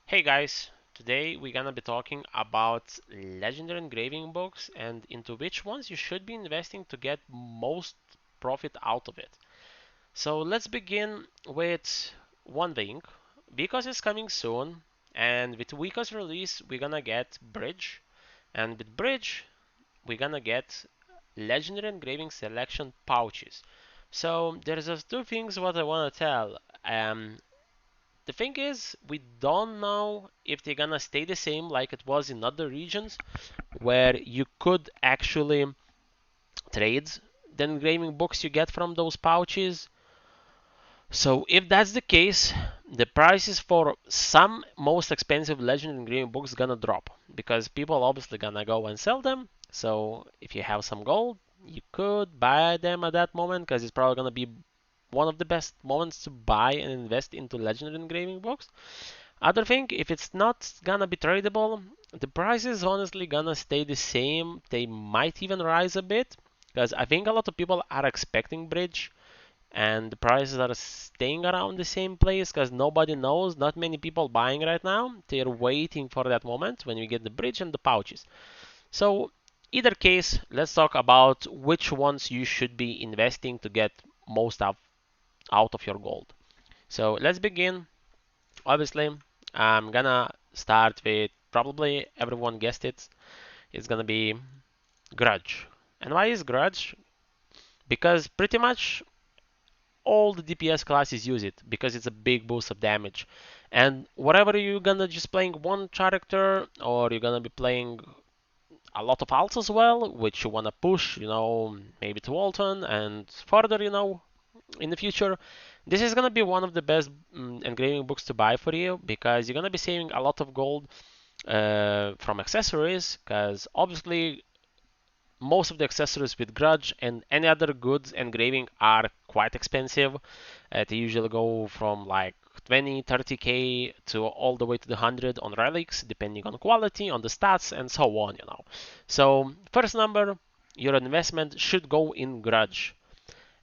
Hey guys, today we're gonna be talking about legendary engraving books and into which ones you should be investing to get most profit out of it. So let's begin with one thing. Because it's coming soon, and with Wika's release, we're gonna get Bridge, and with Bridge, we're gonna get legendary engraving selection pouches. So there's just two things what I wanna tell. The thing is, we don't know if they're gonna stay the same like it was in other regions where you could actually trade the engraving books you get from those pouches. So if that's the case, the prices for some most expensive legendary engraving books gonna drop because people obviously gonna go and sell them. So if you have some gold, you could buy them at that moment because it's probably gonna be one of the best moments to buy and invest into legendary engraving books. Other thing, if it's not gonna be tradable, the price is honestly gonna stay the same. They might even rise a bit because I think a lot of people are expecting bridge and the prices are staying around the same place because nobody knows. Not many people buying right now. They're waiting for that moment when we get the bridge and the pouches. So either case, let's talk about which ones you should be investing to get most out of your gold. So let's begin. Obviously, I'm gonna start with probably everyone guessed it. It's gonna be Grudge. And why is Grudge? Because pretty much all the DPS classes use it because it's a big boost of damage. And whatever you're gonna just playing one character or you're gonna be playing a lot of alts as well, which you wanna push, maybe to Walton and further, in the future, this is gonna be one of the best engraving books to buy for you because you're gonna be saving a lot of gold from accessories. Because obviously, most of the accessories with Grudge and any other goods engraving are quite expensive. They usually go from like 20, 30k to all the way to the 100 on relics, depending on quality, on the stats, and so on. So first number, your investment should go in Grudge.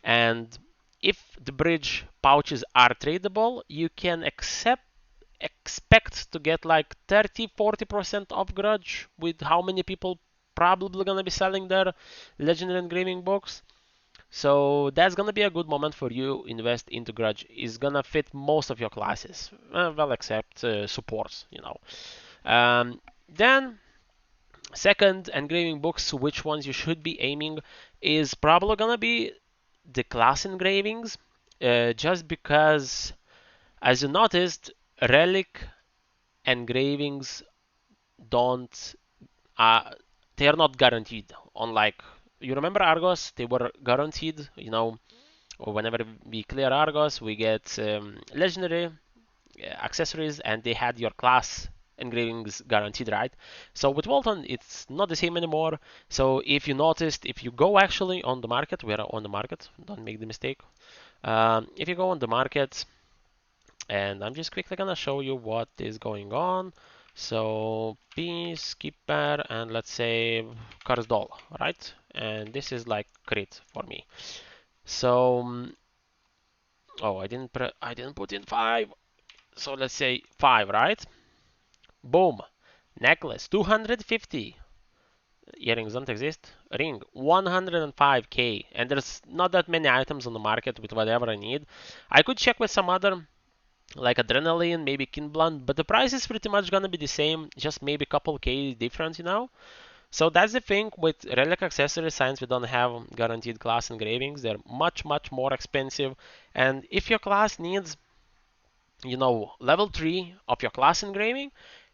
And if the bridge pouches are tradable, you can expect to get like 30-40% off Grudge with how many people probably gonna be selling their legendary engraving books. So that's gonna be a good moment for you invest into Grudge. It's gonna fit most of your classes, well except supports. Then second, engraving books, which ones you should be aiming is probably gonna be the class engravings, just because, as you noticed, relic engravings don't uh, they are not guaranteed. Unlike, you remember Argos, they were guaranteed. Or whenever we clear Argos, we get legendary accessories, and they had your class engravings guaranteed, right? So with Walton, it's not the same anymore. So if you noticed, if you go actually on the market, we are on the market, don't make the mistake. If you go on the market, and I'm just quickly gonna show you what is going on. So Peacekeeper and let's say Curse Doll, right? And this is like crit for me. So oh, I didn't put in 5. So let's say 5, right? Boom. Necklace 250. Earrings don't exist. Ring 105k. And there's not that many items on the market with whatever I need. I could check with some other like adrenaline, maybe Kinblunt, but the price is pretty much gonna be the same, just maybe a couple K difference. So that's the thing with Relic Accessories, since we don't have guaranteed class engravings, they're much, much more expensive. And if your class needs, level 3 of your class engraving,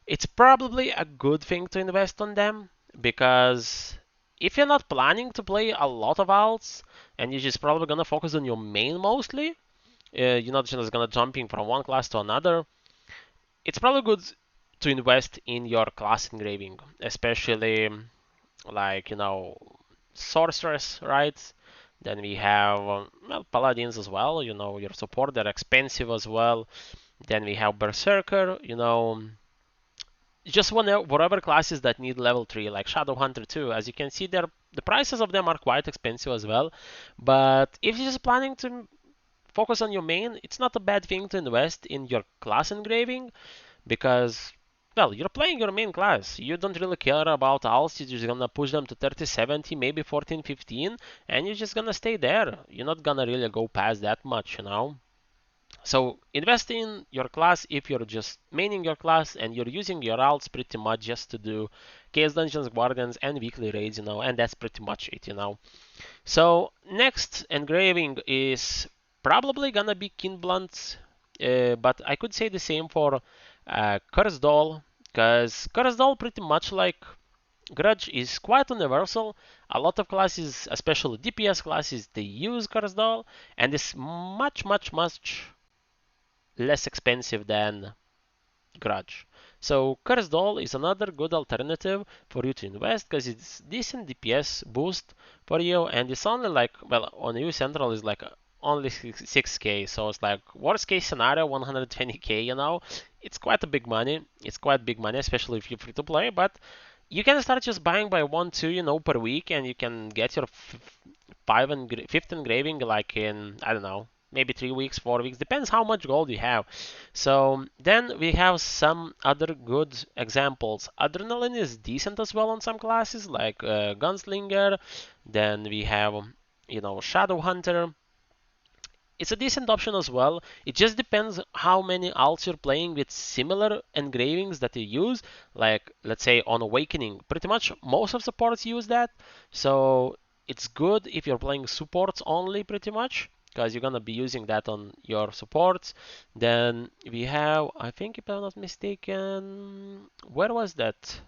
it's probably a good thing to invest on them because if you're not planning to play a lot of alts and you're just probably gonna focus on your main mostly, you're not just gonna jumping from one class to another. It's probably good to invest in your class engraving, especially like sorceress, right? Then we have well, paladins as well. Your support, they're expensive as well. Then we have Berserker. Just whatever classes that need level 3, like Shadow Hunter too. As you can see, the prices of them are quite expensive as well. But if you're just planning to focus on your main, it's not a bad thing to invest in your class engraving because, well, you're playing your main class. You don't really care about alts. You're just gonna push them to 30, 70, maybe 14, 15, and you're just gonna stay there. You're not gonna really go past that much, you know? So invest in your class if you're just maining your class and you're using your alts pretty much just to do Chaos Dungeons, Guardians, and weekly raids, you know, and that's pretty much it, you know. So next engraving is probably gonna be Kinblunt, but I could say the same for Curse Doll, because Curse Doll pretty much like Grudge is quite universal. A lot of classes, especially DPS classes, they use Curse Doll, and it's much, much, much less expensive than Grudge. So Curse Doll is another good alternative for you to invest because it's decent DPS boost for you, and it's only like, well, on EU Central is like only 6k, so it's like worst case scenario 120k, you know. It's quite a big money. It's quite big money, especially if you're free to play, but you can start just buying by 1, 2, you know, per week, and you can get your fifth engraving like in, I don't know, maybe 3 weeks, 4 weeks, depends how much gold you have. So then we have some other good examples. Adrenaline is decent as well on some classes like Gunslinger. Then we have, you know, Shadow Hunter. It's a decent option as well. It just depends how many alts you're playing with similar engravings that you use. Like, let's say on Awakening, pretty much most of supports use that. So it's good if you're playing supports only, pretty much, because you're gonna be using that on your supports. Then we have, I think if I'm not mistaken, where was that?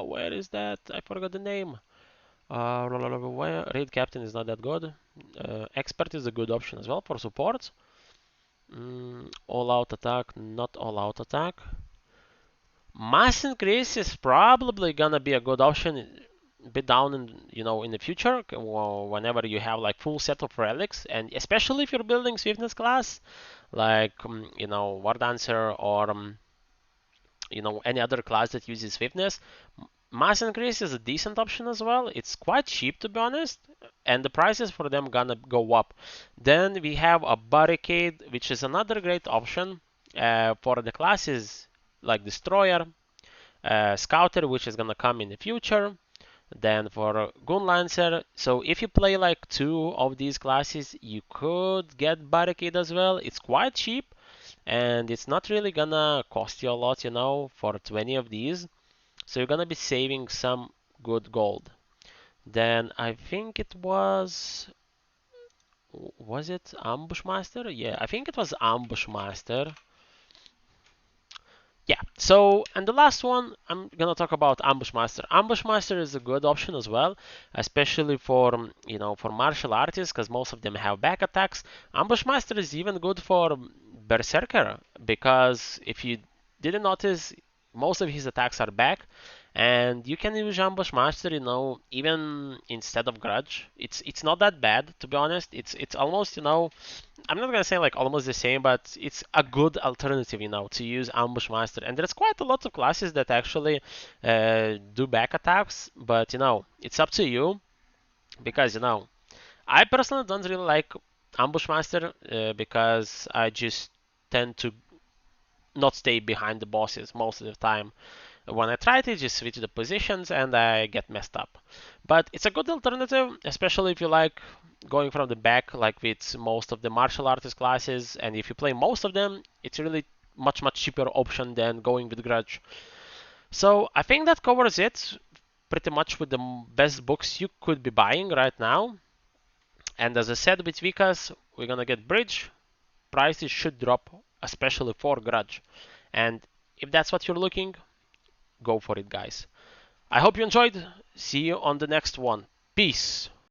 Where is that? I forgot the name. Raid Captain is not that good. Expert is a good option as well for support. All out attack, not all out attack. Mass increase is probably gonna be a good option a bit down in, you know, in the future whenever you have like full set of relics, and especially if you're building swiftness class like you know, War Dancer or you know, any other class that uses swiftness. Mass increase is a decent option as well. It's quite cheap, to be honest, and the prices for them gonna go up. Then we have a barricade, which is another great option for the classes like Destroyer, Scouter, which is gonna come in the future. Then for Gun Lancer, so if you play like 2 of these classes, you could get barricade as well. It's quite cheap, and it's not really gonna cost you a lot, you know, for 20 of these. So you're gonna be saving some good gold. Then I think it was it Ambushmaster? Yeah, I think it was Ambushmaster. Yeah, so, and the last one, I'm gonna talk about Ambushmaster. Ambushmaster is a good option as well, especially for, you know, for martial artists, because most of them have back attacks. Ambushmaster is even good for Berserker, because if you didn't notice, most of his attacks are back, and you can use Ambushmaster, you know, even instead of Grudge. It's not that bad, to be honest. It's almost, you know, I'm not gonna say like almost the same, but it's a good alternative, you know, to use Ambushmaster. And there's quite a lot of classes that actually do back attacks, but you know, it's up to you because you know, I personally don't really like Ambushmaster because I just tend to not stay behind the bosses most of the time. When I try to just switch the positions and I get messed up. But it's a good alternative, especially if you like going from the back like with most of the martial artist classes, and if you play most of them, it's really much cheaper option than going with Grudge. So I think that covers it pretty much with the best books you could be buying right now. And as I said with Vikas, we're gonna get Bridge. Prices should drop, especially for Grudge. And if that's what you're looking, go for it, guys. I hope you enjoyed. See you on the next one. Peace.